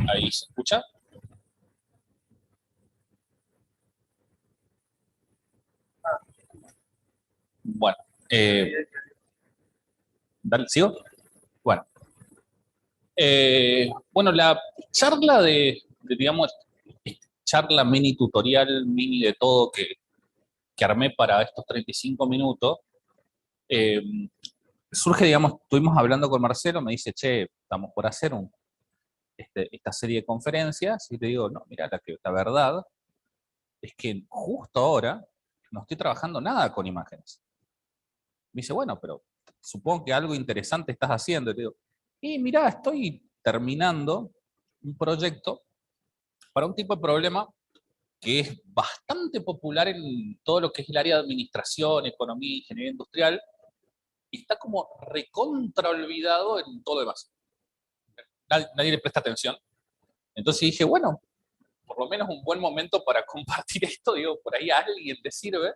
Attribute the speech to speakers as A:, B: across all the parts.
A: Ahí se escucha. Bueno, ¿sigo? Bueno, bueno, la charla digamos, charla mini tutorial, mini de todo que armé para estos 35 minutos, eh, surge, digamos, estuvimos hablando con Marcelo, me dice, che, estamos por hacer esta serie de conferencias, y te digo, no, mira, la verdad es que justo ahora no estoy trabajando nada con imágenes. Me dice, bueno, pero supongo que algo interesante estás haciendo. Y le digo, y mirá, estoy terminando un proyecto para un tipo de problema que es bastante popular en todo lo que es el área de administración, economía, ingeniería industrial, y está como recontra olvidado en todo lo demás. Nadie le presta atención. Entonces dije, bueno, por lo menos un buen momento para compartir esto, digo, por ahí a alguien le sirve,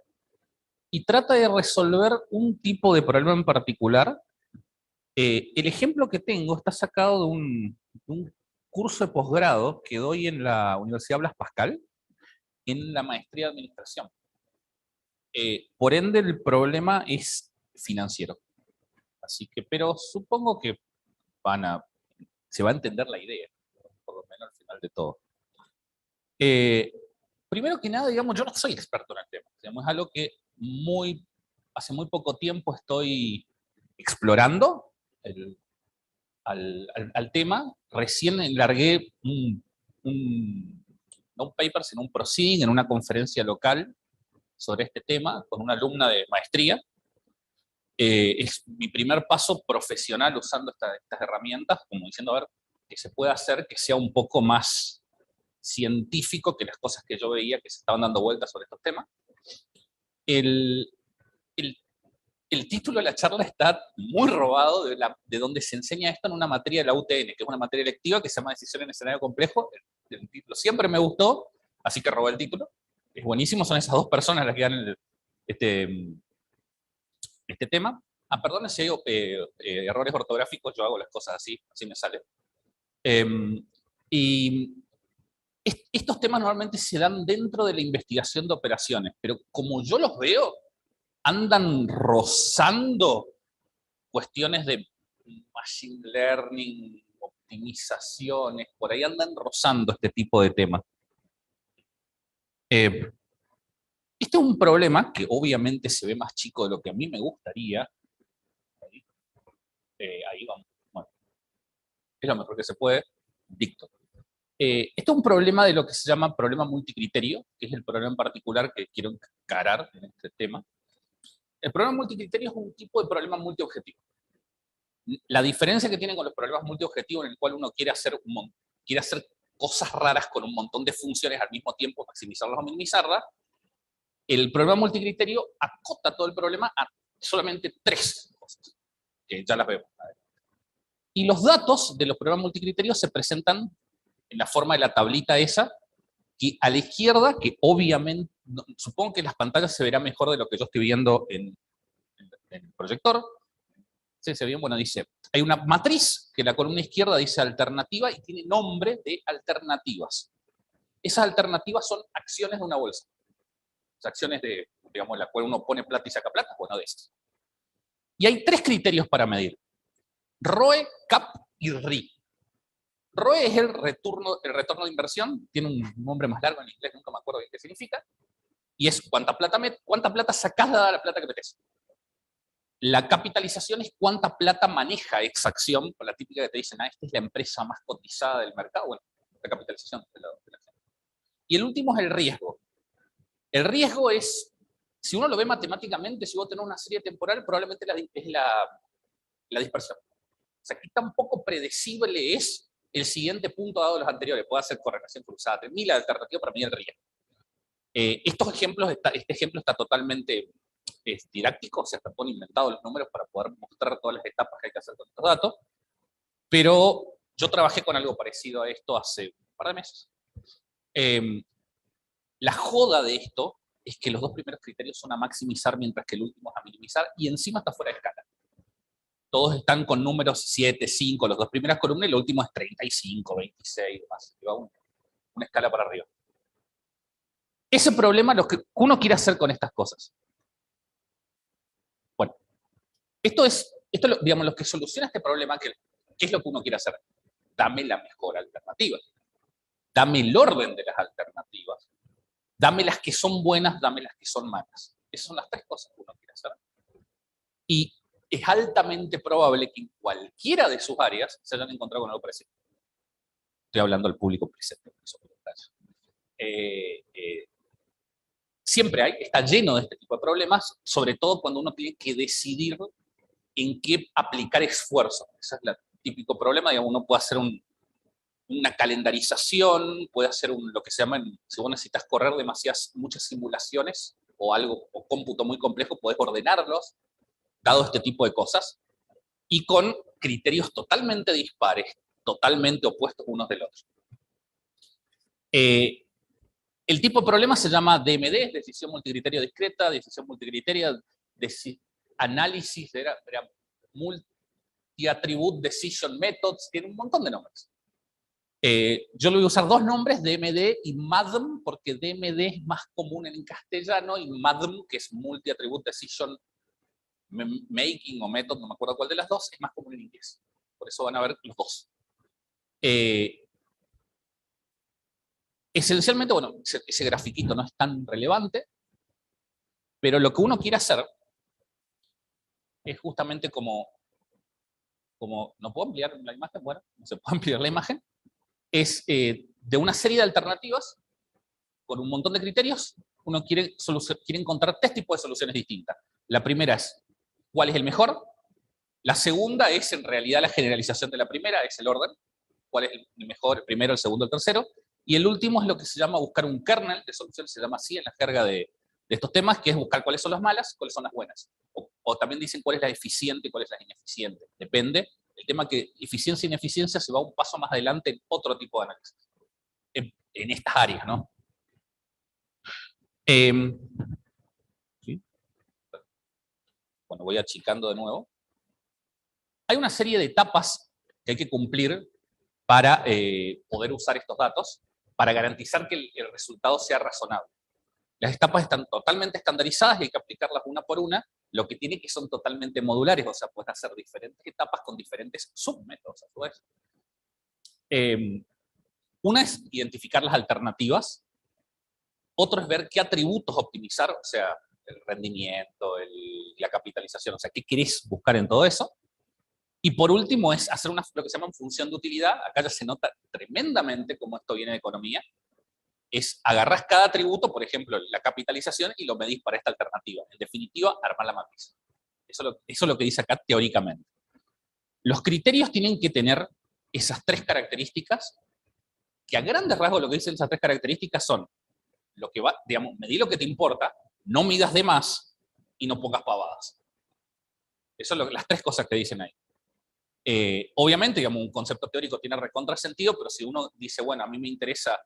A: y trata de resolver un tipo de problema en particular. El ejemplo que tengo está sacado de un curso de posgrado que doy en la Universidad Blas Pascal, en la maestría de administración. Por ende, el problema es financiero. Así que, pero supongo que van a, se va a entender la idea, por lo menos al final de todo. Eh, Primero que nada, digamos, yo no soy experto en el tema. Digamos, es algo que hace muy poco tiempo estoy explorando al tema. Recién largué no un paper, sino un proceeding en una conferencia local sobre este tema con una alumna de maestría. Es mi primer paso profesional usando estas herramientas, como diciendo, a ver, que se pueda hacer que sea un poco más científico que las cosas que yo veía que se estaban dando vueltas sobre estos temas. El, el, el título de la charla está muy robado de donde se enseña esto en una materia de la UTN, que es una materia electiva que se llama Decisión en Escenario Complejo. El título siempre me gustó, así que robé el título. Es buenísimo, son esas dos personas las que dan este, este tema. Ah, perdón si hay errores ortográficos, yo hago las cosas así me sale. Y estos temas normalmente se dan dentro de la investigación de operaciones, pero como yo los veo, andan rozando cuestiones de machine learning, optimizaciones, por ahí andan rozando este tipo de temas. Este es un problema que obviamente se ve más chico de lo que a mí me gustaría. Ahí vamos. Bueno, es lo mejor que se puede. Dicto. Esto es un problema de lo que se llama problema multicriterio, que es el problema en particular que quiero encarar en este tema. El problema multicriterio es un tipo de problema multiobjetivo. La diferencia que tiene con los problemas multiobjetivos en el cual uno quiere hacer cosas raras con un montón de funciones al mismo tiempo, maximizarlas o minimizarlas, el problema multicriterio acota todo el problema a solamente tres cosas, que ya las vemos. Y los datos de los problemas multicriterios se presentan en la forma de la tablita esa, que a la izquierda, que obviamente, supongo que en las pantallas se verá mejor de lo que yo estoy viendo en el proyector. Sí, se ve bien, bueno, dice, hay una matriz que la columna izquierda dice alternativa y tiene nombre de alternativas. Esas alternativas son acciones de una bolsa. Acciones de, digamos, la cual uno pone plata y saca plata, bueno, de esas. Y hay tres criterios para medir: ROE, CAP y RI. ROE es el retorno de inversión, tiene un nombre más largo en inglés, nunca me acuerdo bien qué significa, y es cuánta plata sacás dada la plata que metes. La capitalización es cuánta plata maneja esa acción, con la típica que te dicen, esta es la empresa más cotizada del mercado, bueno, la capitalización de la acción. Y el último es el riesgo. El riesgo es, si uno lo ve matemáticamente, si vos tenés una serie temporal, probablemente es la dispersión. O sea, qué tan poco predecible es el siguiente punto dado los anteriores. Puede ser correlación cruzada. Ni la alternativa para mí el riesgo. Este ejemplo está totalmente didáctico, o sea, se ponen inventados los números para poder mostrar todas las etapas que hay que hacer con estos datos, pero yo trabajé con algo parecido a esto hace un par de meses. La joda de esto es que los dos primeros criterios son a maximizar, mientras que el último es a minimizar, y encima está fuera de escala. Todos están con números 7, 5, las dos primeras columnas, y lo último es 35, 26, más. Va una escala para arriba. Ese problema, lo que uno quiere hacer con estas cosas. Bueno, digamos, lo que soluciona este problema, ¿qué es lo que uno quiere hacer? Dame la mejor alternativa. Dame el orden de las alternativas. Dame las que son buenas, dame las que son malas. Esas son las tres cosas que uno quiere hacer. Y es altamente probable que en cualquiera de sus áreas se hayan encontrado con algo parecido. Estoy hablando al público presente. Siempre está lleno de este tipo de problemas, sobre todo cuando uno tiene que decidir en qué aplicar esfuerzo. Ese es el típico problema. Digamos, uno puede hacer una calendarización, puede hacer lo que se llama, si vos necesitas correr muchas simulaciones o cómputo muy complejo, podés ordenarlos, dado este tipo de cosas, y con criterios totalmente dispares, totalmente opuestos unos del otro. El tipo de problema se llama DMD, decisión multicriterio discreta, decisión multicriteria, análisis, era multi-attribute decision methods, tiene un montón de nombres. Yo le voy a usar dos nombres, DMD y MADM, porque DMD es más común en castellano, y MADM, que es multi-attribute decision making o method, no me acuerdo cuál de las dos, es más común en inglés. Por eso van a ver los dos. Esencialmente, bueno, ese grafiquito no es tan relevante, pero lo que uno quiere hacer es justamente como ¿no puedo ampliar la imagen? Bueno, no se puede ampliar la imagen. Es de una serie de alternativas, con un montón de criterios, uno quiere encontrar tres tipos de soluciones distintas. La primera es, ¿cuál es el mejor? La segunda es, en realidad, la generalización de la primera, es el orden. ¿Cuál es el mejor? El primero, el segundo, el tercero. Y el último es lo que se llama buscar un kernel de soluciones, se llama así en la jerga de estos temas, que es buscar cuáles son las malas, cuáles son las buenas. O también dicen cuál es la eficiente y cuál es la ineficiente. Depende. El tema que eficiencia e ineficiencia se va un paso más adelante en otro tipo de análisis. En estas áreas, ¿no? ¿Sí? Bueno, voy achicando de nuevo. Hay una serie de etapas que hay que cumplir para poder usar estos datos, para garantizar que el resultado sea razonable. Las etapas están totalmente estandarizadas y hay que aplicarlas una por una, lo que tiene que son totalmente modulares, o sea, puedes hacer diferentes etapas con diferentes submétodos a su vez. Una es identificar las alternativas, otro es ver qué atributos optimizar, o sea, el rendimiento, la capitalización, o sea, qué querés buscar en todo eso. Y por último es hacer lo que se llama función de utilidad. Acá ya se nota tremendamente cómo esto viene de economía. Es agarrás cada atributo, por ejemplo, la capitalización, y lo medís para esta alternativa. En definitiva, armar la matriz. Eso es lo que dice acá teóricamente. Los criterios tienen que tener esas tres características, que a grandes rasgos lo que dicen esas tres características son lo que va, digamos, medí lo que te importa, no midas de más y no pongas pavadas. Esas son las tres cosas que dicen ahí. Obviamente, digamos, un concepto teórico tiene recontrasentido, pero si uno dice, bueno, a mí me interesa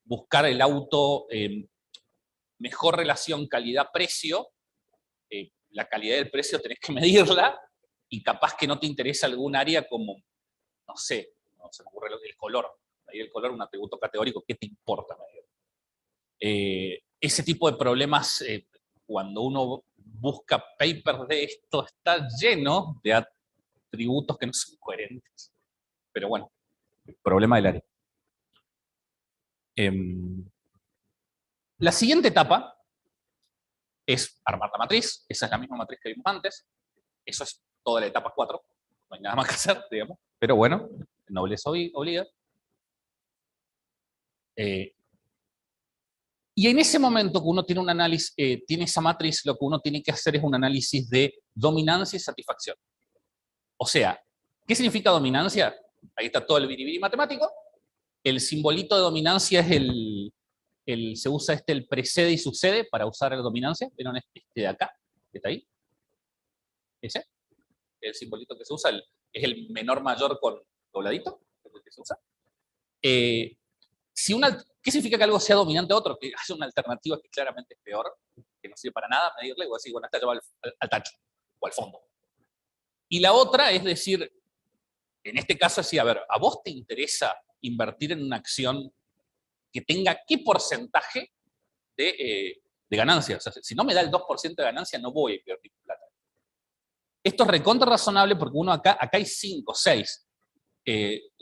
A: buscar el auto mejor relación calidad-precio, la calidad del precio tenés que medirla, y capaz que no te interesa algún área como, no sé, no se me ocurre el color. Ahí el color es un atributo categórico, ¿qué te importa medir? Ese tipo de problemas, cuando uno busca papers de esto, está lleno de atributos que no son coherentes. Pero bueno, el problema del área. La siguiente etapa es armar la matriz. Esa es la misma matriz que vimos antes. Eso es toda la etapa 4. No hay nada más que hacer, digamos. Pero bueno, nobleza obliga. Y en ese momento que uno tiene un análisis, tiene esa matriz, lo que uno tiene que hacer es un análisis de dominancia y satisfacción. O sea, ¿qué significa dominancia? Ahí está todo el biribiri matemático. El simbolito de dominancia es se usa el precede y sucede para usar la dominancia. ¿Vieron este de acá? ¿Que está ahí? Ese. El simbolito que se usa es el menor mayor con dobladito, es el que se usa. ¿Qué significa que algo sea dominante a otro? Que haya una alternativa que claramente es peor, que no sirve para nada medirle, o decir, bueno, esta lleva al tacho o al fondo. Y la otra es decir, en este caso es decir, a ver, ¿a vos te interesa invertir en una acción que tenga qué porcentaje de ganancias? O sea, si no me da el 2% de ganancia, no voy a invertir plata. Esto es recontra razonable porque uno acá hay 5, 6.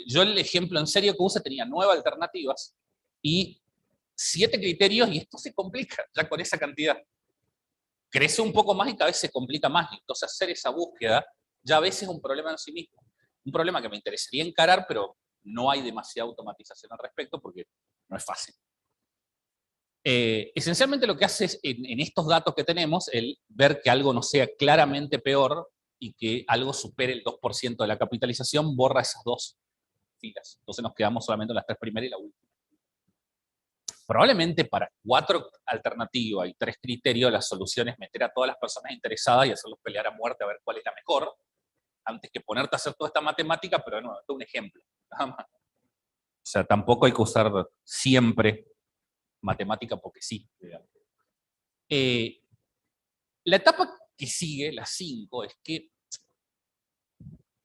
A: Yo el ejemplo en serio que uso tenía 9 alternativas y 7 criterios y esto se complica ya con esa cantidad. Crece un poco más y cada vez se complica más. Entonces hacer esa búsqueda ya a veces es un problema en sí mismo. Un problema que me interesaría encarar, pero no hay demasiada automatización al respecto porque no es fácil. Esencialmente lo que hace es, en estos datos que tenemos, el ver que algo no sea claramente peor y que algo supere el 2% de la capitalización, borra esas dos filas. Entonces nos quedamos solamente en las 3 primeras y la última. Probablemente para 4 alternativas y 3 criterios, la solución es meter a todas las personas interesadas y hacerlos pelear a muerte a ver cuál es la mejor, antes que ponerte a hacer toda esta matemática, pero no, esto es un ejemplo, nada más. O sea, tampoco hay que usar siempre matemática porque sí. La etapa que sigue, la 5, es que,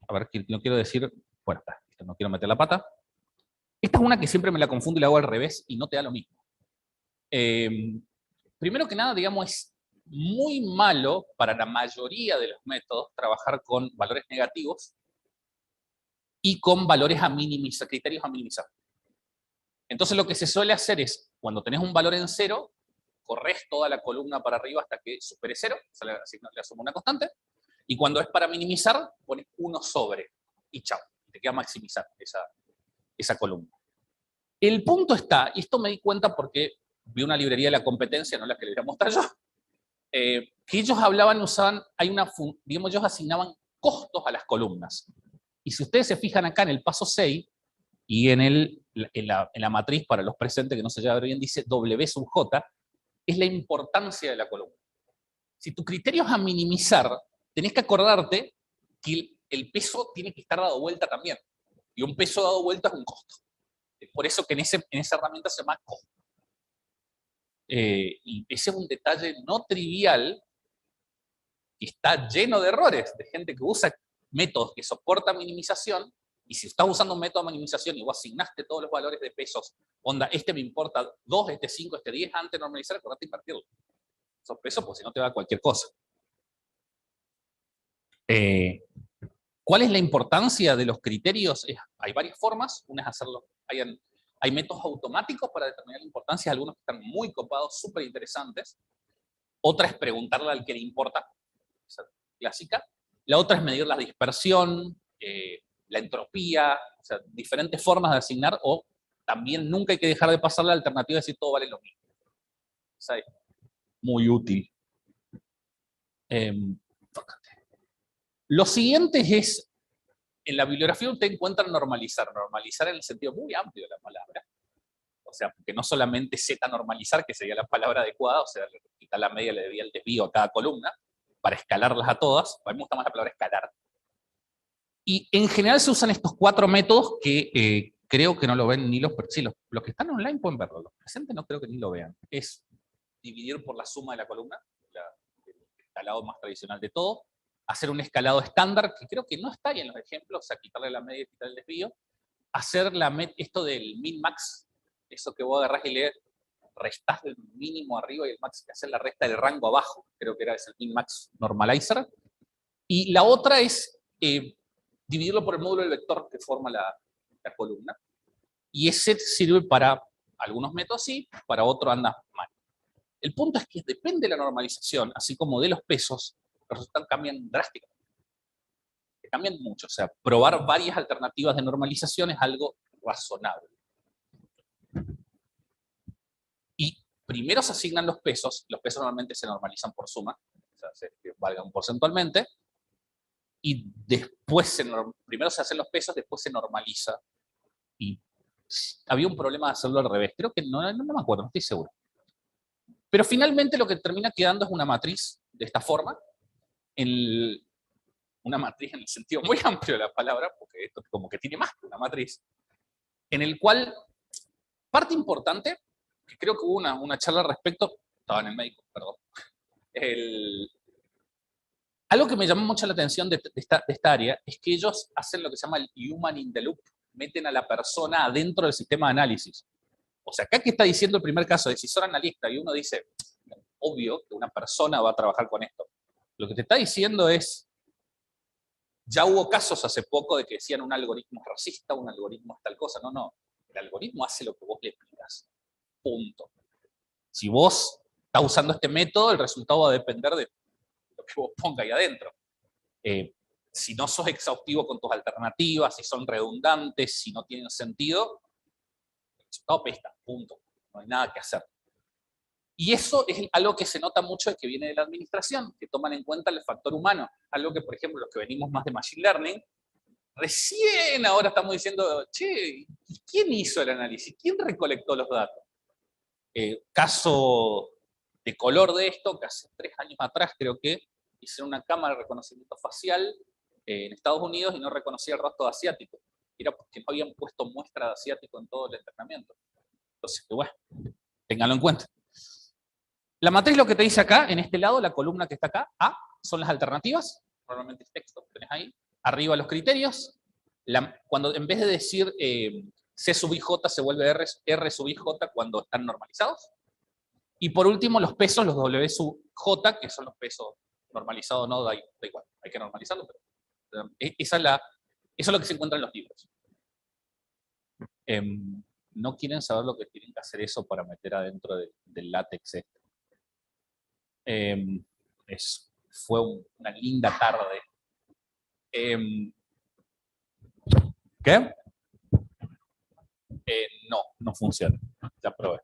A: a ver, no quiero decir, bueno, no quiero meter la pata. Esta es una que siempre me la confundo y la hago al revés y no te da lo mismo. Primero que nada, digamos, es muy malo para la mayoría de los métodos trabajar con valores negativos y con valores a minimizar, criterios a minimizar. Entonces lo que se suele hacer es, cuando tenés un valor en 0, corres toda la columna para arriba hasta que supere 0, o sea, le asumo una constante, y cuando es para minimizar, pones 1 sobre, y chao, te queda maximizar esa columna. El punto está, y esto me di cuenta porque vi una librería de la competencia, no la que les voy a mostrar yo, que ellos hablaban, usaban, digamos, ellos asignaban costos a las columnas. Y si ustedes se fijan acá en el paso 6, y en la matriz para los presentes, que no se llama bien, dice W sub J, es la importancia de la columna. Si tu criterio es a minimizar, tenés que acordarte que el peso tiene que estar dado vuelta también. Y un peso dado vuelta es un costo. Es por eso que en esa herramienta se llama costo. Y ese es un detalle no trivial que está lleno de errores, de gente que usa métodos que soportan minimización, y si estás usando un método de minimización y vos asignaste todos los valores de pesos, onda, este me importa 2, este 5, este 10, antes de normalizar, acordate invertirlo. Esos pesos, pues si no te da cualquier cosa. ¿Cuál es la importancia de los criterios? Hay varias formas. Una es hacerlo. Hay métodos automáticos para determinar la importancia, algunos que están muy copados, súper interesantes. Otra es preguntarle al que le importa, esa clásica. La otra es medir la dispersión, la entropía, o sea, diferentes formas de asignar, o también nunca hay que dejar de pasar la alternativa de decir todo vale lo mismo. O sea, es muy útil. Lo siguiente es, en la bibliografía usted encuentra normalizar en el sentido muy amplio de la palabra. O sea, que no solamente Z normalizar, que sería la palabra adecuada, o sea, quitar la media, le debía el desvío a cada columna, para escalarlas a todas. A mí me gusta más la palabra escalar. Y en general se usan estos 4 métodos que creo que no lo ven ni los... Sí, los que están online pueden verlo, los presentes no creo que ni lo vean. Es dividir por la suma de la columna, el escalado más tradicional de todo, hacer un escalado estándar, que creo que no está ahí en los ejemplos, o sea, quitarle la media y quitarle el desvío, hacer esto del min-max, eso que vos agarrás y le restás el mínimo arriba y el max, hacer la resta del rango abajo, creo que era ese el min-max normalizer. Y la otra es dividirlo por el módulo del vector que forma la columna. Y ese sirve para algunos métodos sí, para otros anda mal. El punto es que depende de la normalización, así como de los pesos, los resultados cambian drásticamente. Cambian mucho, o sea, probar varias alternativas de normalización es algo razonable. Y primero se asignan los pesos normalmente se normalizan por suma, o sea, que valgan porcentualmente, y después, primero se hacen los pesos, después se normaliza. Y había un problema de hacerlo al revés, creo que no me acuerdo, no estoy seguro. Pero finalmente lo que termina quedando es una matriz de esta forma, una matriz en el sentido muy amplio de la palabra, porque esto como que tiene más que una matriz, en el cual, parte importante, que creo que hubo una charla al respecto, estaba en el médico, perdón, Algo que me llamó mucho la atención de esta área es que ellos hacen lo que se llama el human in the loop, meten a la persona adentro del sistema de análisis. O sea, acá que está diciendo el primer caso, decisor analista, y uno dice, obvio que una persona va a trabajar con esto. Lo que te está diciendo es, ya hubo casos hace poco de que decían un algoritmo es racista, un algoritmo es tal cosa. No, no. El algoritmo hace lo que vos le pidas. Punto. Si vos estás usando este método, el resultado va a depender de lo que vos pongas ahí adentro. Si no sos exhaustivo con tus alternativas, si son redundantes, si no tienen sentido, el resultado pesta. Punto. No hay nada que hacer. Y eso es algo que se nota mucho de que viene de la administración, que toman en cuenta el factor humano. Algo que, por ejemplo, los que venimos más de Machine Learning, recién ahora estamos diciendo, che, ¿quién hizo el análisis? ¿Quién recolectó los datos? Caso de color de esto, que hace 3 años atrás creo que hicieron una cámara de reconocimiento facial en Estados Unidos y no reconocía el rostro de asiático. Era porque no habían puesto muestra de asiático en todo el entrenamiento. Entonces, bueno, ténganlo en cuenta. La matriz lo que te dice acá, en este lado, la columna que está acá, A, son las alternativas, normalmente es texto que tenés ahí. Arriba los criterios, cuando en vez de decir C sub IJ se vuelve R sub IJ cuando están normalizados. Y por último los pesos, los W sub J, que son los pesos normalizados, no da igual, hay que normalizarlo, pero eso es lo que se encuentra en los libros. No quieren saber lo que tienen que hacer eso para meter adentro del látex este. Fue una linda tarde. ¿Qué? No funciona. Ya probé.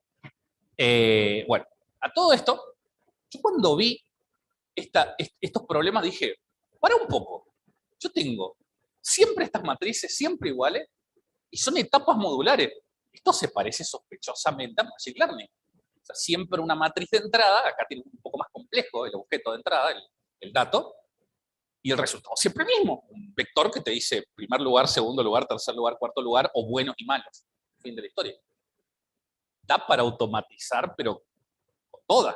A: Bueno, a todo esto, yo cuando vi estos problemas dije, para un poco, yo tengo siempre estas matrices, siempre iguales, y son etapas modulares. Esto se parece sospechosamente a Machine Learning. O sea, siempre una matriz de entrada, acá tiene un poco más complejo el objeto de entrada, el dato, y el resultado siempre mismo. Un vector que te dice primer lugar, segundo lugar, tercer lugar, cuarto lugar, o buenos y malos. Fin de la historia. Da para automatizar, pero con todas.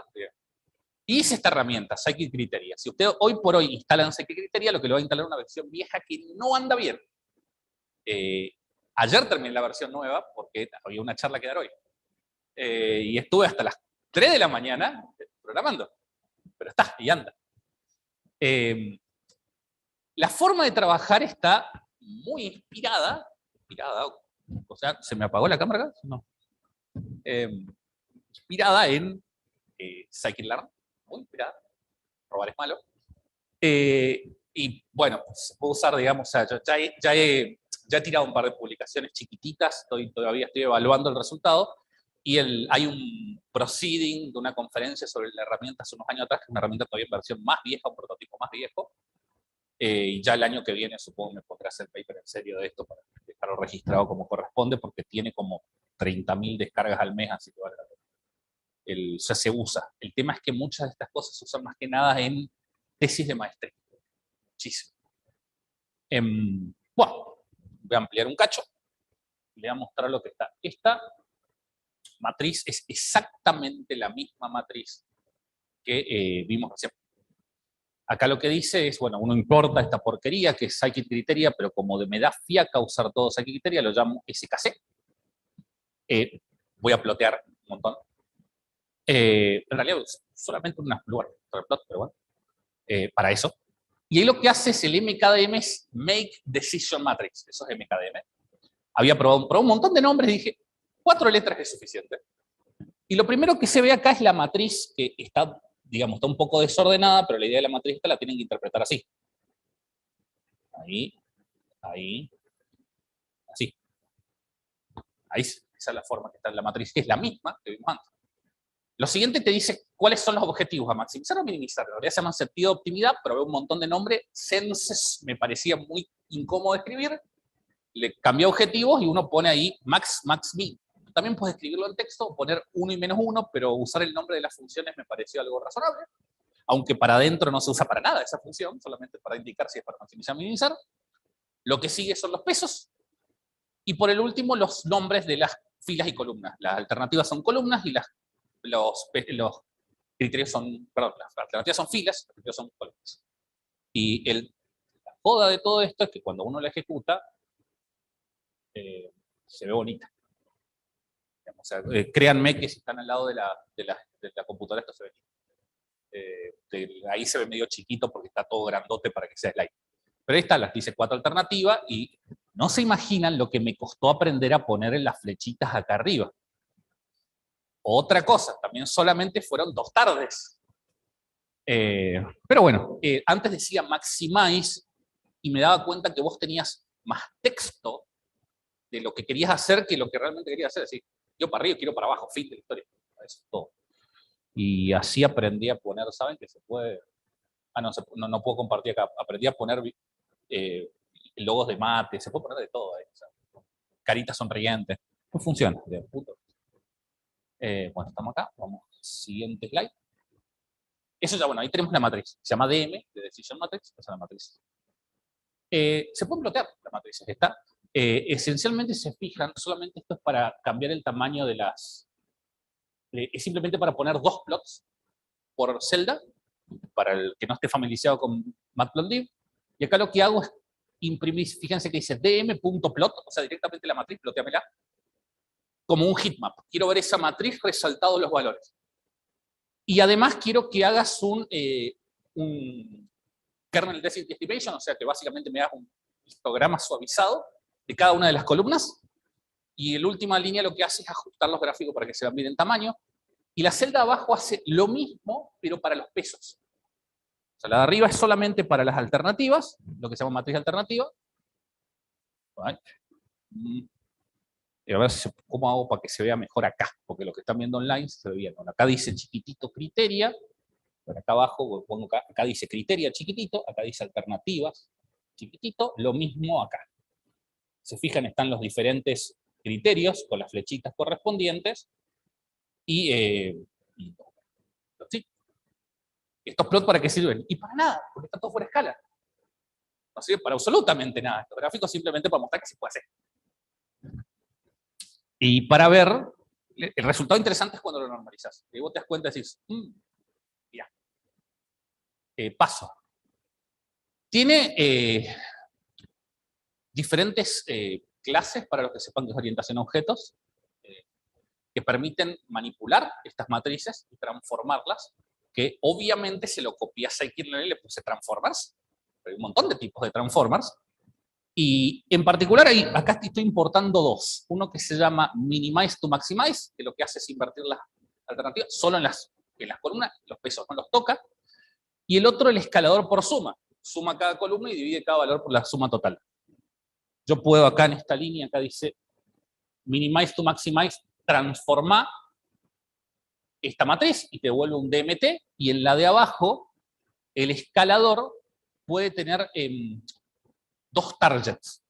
A: Y hice esta herramienta, Scikit-Criteria. Si usted hoy por hoy instalan Scikit-Criteria, lo que le va a instalar es una versión vieja que no anda bien. Ayer terminé la versión nueva porque había una charla que dar hoy. Y estuve hasta las 3 de la mañana programando. Pero está, y anda. La forma de trabajar está muy inspirada, o sea, ¿se me apagó la cámara? No. Inspirada en Scikit-Learn, muy inspirada, robar es malo. Y bueno, se puede usar, digamos, o sea, yo ya he tirado un par de publicaciones chiquititas, todavía estoy evaluando el resultado, y hay un proceeding de una conferencia sobre la herramienta hace unos años atrás, que es una herramienta todavía en versión más vieja, un prototipo más viejo, y ya el año que viene supongo me podré hacer paper en serio de esto para dejarlo registrado como corresponde, porque tiene como 30.000 descargas al mes, así que vale la pena. O sea, se usa. El tema es que muchas de estas cosas se usan más que nada en tesis de maestría. Muchísimo. Bueno, voy a ampliar un cacho. Le voy a mostrar lo que está. Esta matriz es exactamente la misma matriz que vimos recién. Acá lo que dice es, bueno, uno importa esta porquería que es Scikit-Criteria, pero como me da fiaca usar todo Scikit-Criteria, lo llamo SKC. Voy a plotear un montón. En realidad, solamente un lugar para el plot, pero bueno, para eso. Y ahí lo que hace es el MKDM, es Make Decision Matrix. Eso es MKDM. Había probado un montón de nombres y dije, 4 letras es suficiente. Y lo primero que se ve acá es la matriz que está, digamos, está un poco desordenada, pero la idea de la matriz esta la tienen que interpretar así. Ahí, así. Ahí, esa es la forma que está en la matriz, que es la misma que vimos antes. Lo siguiente te dice cuáles son los objetivos a maximizar o minimizar. En realidad se llama sentido de optimidad, pero veo un montón de nombres. Senses me parecía muy incómodo de escribir. Le cambié objetivos y uno pone ahí max, min. También puedes escribirlo en texto, poner 1 y -1, pero usar el nombre de las funciones me pareció algo razonable. Aunque para adentro no se usa para nada esa función, solamente para indicar si es para maximizar o minimizar. Lo que sigue son los pesos. Y por el último, los nombres de las filas y columnas. Las alternativas son columnas y los criterios son, perdón, las alternativas son filas, los criterios son columnas. Y la joda de todo esto es que cuando uno la ejecuta, se ve bonita. O sea, créanme que si están al lado de la computadora, esto se ve. Ahí se ve medio chiquito porque está todo grandote para que sea slide. Pero ahí están las dice 4 alternativas y no se imaginan lo que me costó aprender a poner en las flechitas acá arriba. Otra cosa, también solamente fueron 2 tardes. Pero bueno, antes decía maximize y me daba cuenta que vos tenías más texto de lo que querías hacer que lo que realmente querías hacer. Es decir, yo para arriba, quiero para abajo, fin de la historia. Eso es todo. Y así aprendí a poner, ¿saben que se puede? No puedo compartir acá. Aprendí a poner logos de mate, se puede poner de todo ahí. O sea, caritas sonrientes. No funciona. Bueno, estamos acá. Vamos al siguiente slide. Eso ya, bueno, ahí tenemos la matriz. Se llama DM, de Decision Matrix. Esa es la matriz. Se pueden plotear las matrices. Está. Esencialmente se fijan, solamente esto es para cambiar el tamaño de las... es simplemente para poner 2 plots por celda, para el que no esté familiarizado con Matplotlib. Y acá lo que hago es imprimir, fíjense que dice dm.plot, o sea, directamente la matriz, ploteamela, como un heatmap. Quiero ver esa matriz resaltados los valores. Y además quiero que hagas un kernel density estimation, o sea, que básicamente me hagas un histograma suavizado de cada una de las columnas. Y la última línea lo que hace es ajustar los gráficos para que se vean bien en tamaño. Y la celda de abajo hace lo mismo, pero para los pesos. O sea, la de arriba es solamente para las alternativas, lo que se llama matriz alternativa. Y a ver cómo hago para que se vea mejor acá, porque lo que están viendo online se ve bien. Bueno, acá dice chiquitito criteria, pero acá abajo pongo acá dice criteria chiquitito, acá dice alternativas chiquitito, lo mismo acá. Se fijan, están los diferentes criterios con las flechitas correspondientes y sí. ¿Estos plots para qué sirven? Y para nada, porque está todo fuera de escala. No sirve para absolutamente nada. Estos gráficos simplemente para mostrar que se puede hacer. Y para ver, el resultado interesante es cuando lo normalizas. Y vos te das cuenta y decís, ya. Paso. Tiene diferentes clases, para los que sepan que es orientación a objetos, que permiten manipular estas matrices y transformarlas, que obviamente se lo copié a scikit-learn y le puse transformers. Hay un montón de tipos de transformers. Y en particular, acá estoy importando 2. Uno que se llama minimize to maximize, que lo que hace es invertir las alternativas solo en las columnas, los pesos no los toca. Y el otro, el escalador por suma. Suma cada columna y divide cada valor por la suma total. Yo puedo acá en esta línea, acá dice minimize to maximize, transforma esta matriz y te devuelve un DMT. Y en la de abajo, el escalador puede tener 2 targets.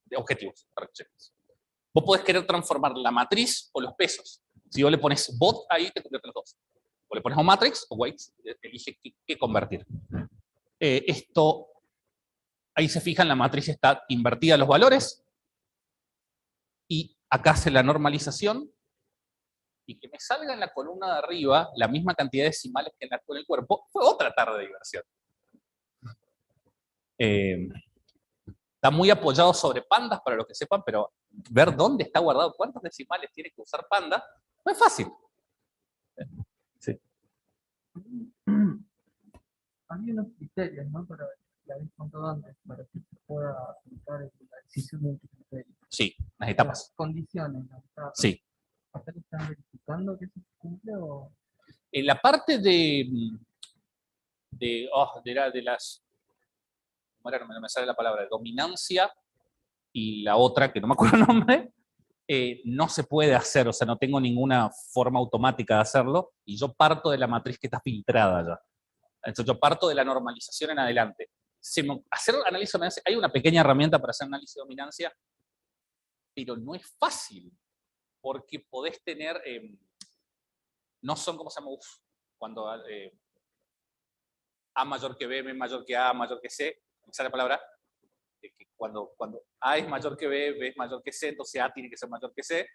A: De objetivos. Targets. Vos podés querer transformar la matriz o los pesos. Si vos le pones bot, ahí te convierte los 2. O le pones o matrix o weights, elige qué convertir. Esto, ahí se fijan, la matriz está invertida los valores. Y acá hace la normalización. Y que me salga en la columna de arriba la misma cantidad de decimales que en el cuerpo, fue otra tarde de diversión. Está muy apoyado sobre pandas, para los que sepan, pero ver dónde está guardado, cuántos decimales tiene que usar panda, no es fácil. Sí.
B: Hay unos criterios, ¿no? Para que habéis contado antes, para que se pueda aplicar la decisión multicriterio.
A: Sí, las etapas.
B: Las condiciones, ¿no?
A: Sí.
B: ¿Están verificando que se cumple o...?
A: En la parte de las... no me sale la palabra, dominancia y la otra, que no me acuerdo el nombre, no se puede hacer, o sea, no tengo ninguna forma automática de hacerlo, y yo parto de la matriz que está filtrada ya. Entonces yo parto de la normalización en adelante. Hacer análisis de dominancia, hay una pequeña herramienta para hacer análisis de dominancia, pero no es fácil, porque podés tener, no son como se llama, cuando A mayor que B, B mayor que A, mayor que C, esa es la palabra, que cuando A es mayor que B, B es mayor que C, entonces A tiene que ser mayor que C.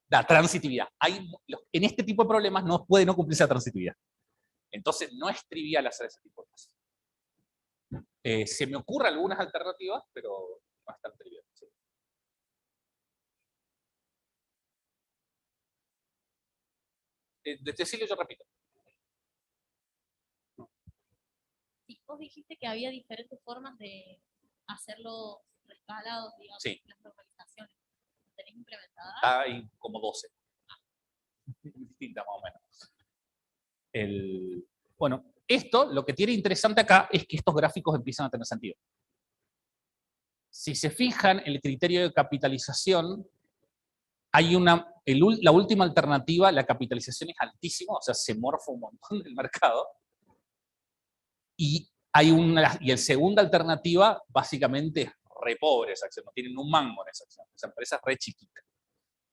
A: La transitividad. En este tipo de problemas no puede no cumplirse la transitividad. Entonces no es trivial hacer ese tipo de cosas. Se me ocurren algunas alternativas, pero no es tan trivial. ¿Sí? Decirlo yo repito.
C: Sí, vos dijiste que había diferentes formas de hacerlo rescalados, digamos,
A: Sí.
C: las normalizaciones. ¿Tenés implementadas?
A: Hay como 12. Distintas más o menos. Bueno, esto, lo que tiene interesante acá es que estos gráficos empiezan a tener sentido. Si se fijan, el criterio de capitalización, hay la última alternativa, la capitalización es altísima, o sea, se morfa un montón del mercado. Y el segunda alternativa, básicamente, es re pobre esa acción, no tienen un mango en esa acción, esa empresa es re chiquita.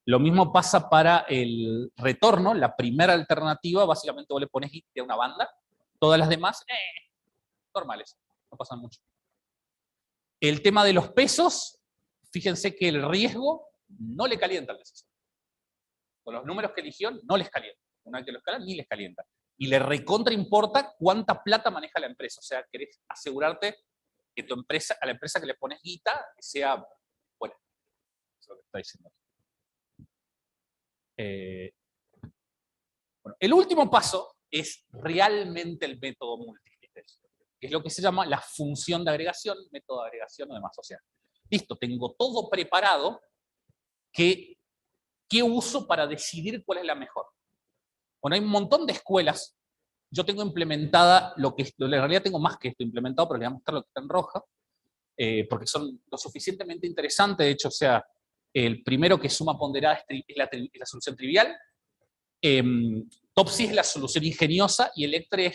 A: Lo mismo pasa para el retorno, la primera alternativa, básicamente vos le pones hit a una banda, todas las demás, normales, no pasan mucho. El tema de los pesos, fíjense que el riesgo no le calienta al decisor. Con los números que eligió, no les calienta. Una vez que los escalan, ni les calienta. Y le recontra importa cuánta plata maneja la empresa. O sea, querés asegurarte que a la empresa que le pones guita, sea buena. Eso es lo que está diciendo. Bueno, el último paso es realmente el método multicriterio, que es lo que se llama la función de agregación, método de agregación o demás. O sea, listo, tengo todo preparado, ¿qué uso para decidir cuál es la mejor? Bueno, hay un montón de escuelas. Yo tengo implementada en realidad tengo más que esto implementado, pero les voy a mostrar lo que está en roja, porque son lo suficientemente interesantes. De hecho, o sea, el primero que es suma ponderada es la solución trivial. Topsy es la solución ingeniosa y Electre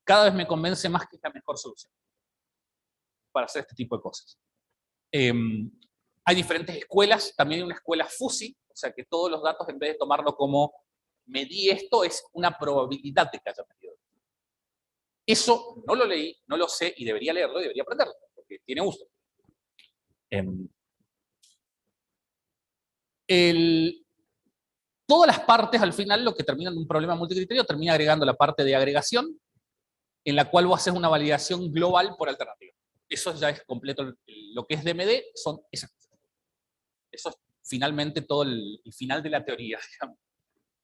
A: cada vez me convence más que es la mejor solución para hacer este tipo de cosas. Hay diferentes escuelas, también hay una escuela FUSI, o sea que todos los datos, en vez de tomarlo como medí esto, es una probabilidad de que haya medido. Eso no lo leí, no lo sé y debería leerlo y debería aprenderlo, porque tiene uso. Todas las partes, al final, lo que termina en un problema multicriterio, termina agregando la parte de agregación, en la cual vos haces una validación global por alternativa. Eso ya es completo. Lo que es DMD son esas cosas. Eso es finalmente todo el final de la teoría, digamos,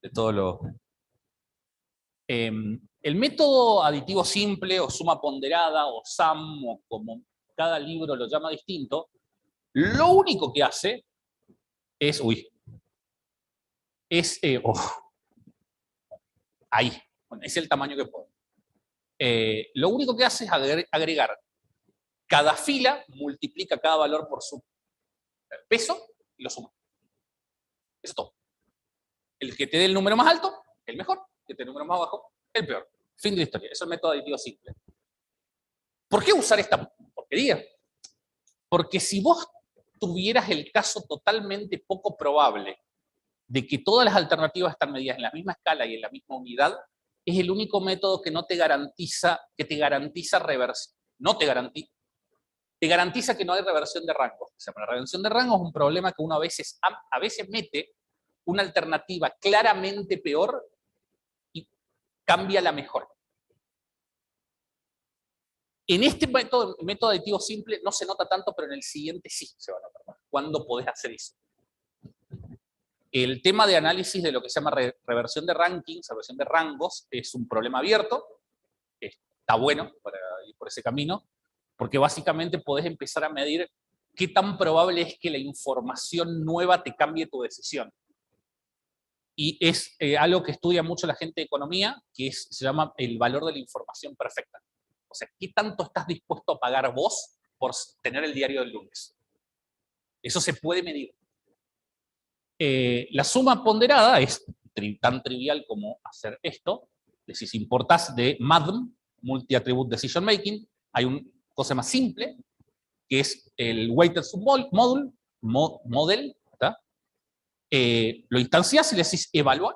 A: de todo lo... el método aditivo simple, o suma ponderada, o SAM, o como cada libro lo llama distinto, lo único que hace es... ahí, bueno, es el tamaño que puedo. Lo único que hace es agregar cada fila, multiplica cada valor por su peso y lo suma. Eso es todo. El que te dé el número más alto, el mejor. El que te dé el número más bajo, el peor. Fin de la historia. Eso es el método aditivo simple. ¿Por qué usar esta porquería? Porque si vos tuvieras el caso totalmente poco probable de que todas las alternativas están medidas en la misma escala y en la misma unidad, es el único método que no te garantiza, reversión. No te garantiza que no hay reversión de rango. O sea, la reversión de rango es un problema que uno a veces mete una alternativa claramente peor y cambia la mejor. En este método aditivo simple no se nota tanto, pero en el siguiente sí se va a notar más. ¿Cuándo podés hacer eso? El tema de análisis de lo que se llama reversión de rankings, reversión de rangos, es un problema abierto. Está bueno para ir por ese camino, porque básicamente podés empezar a medir qué tan probable es que la información nueva te cambie tu decisión. Y es algo que estudia mucho la gente de economía, que se llama el valor de la información perfecta. O sea, ¿qué tanto estás dispuesto a pagar vos por tener el diario del lunes? Eso se puede medir. La suma ponderada es tan trivial como hacer esto. Si importás de MADM, Multi-Attribute Decision Making, hay una cosa más simple, que es el Weighted Submodel, lo instancias y le decís evaluar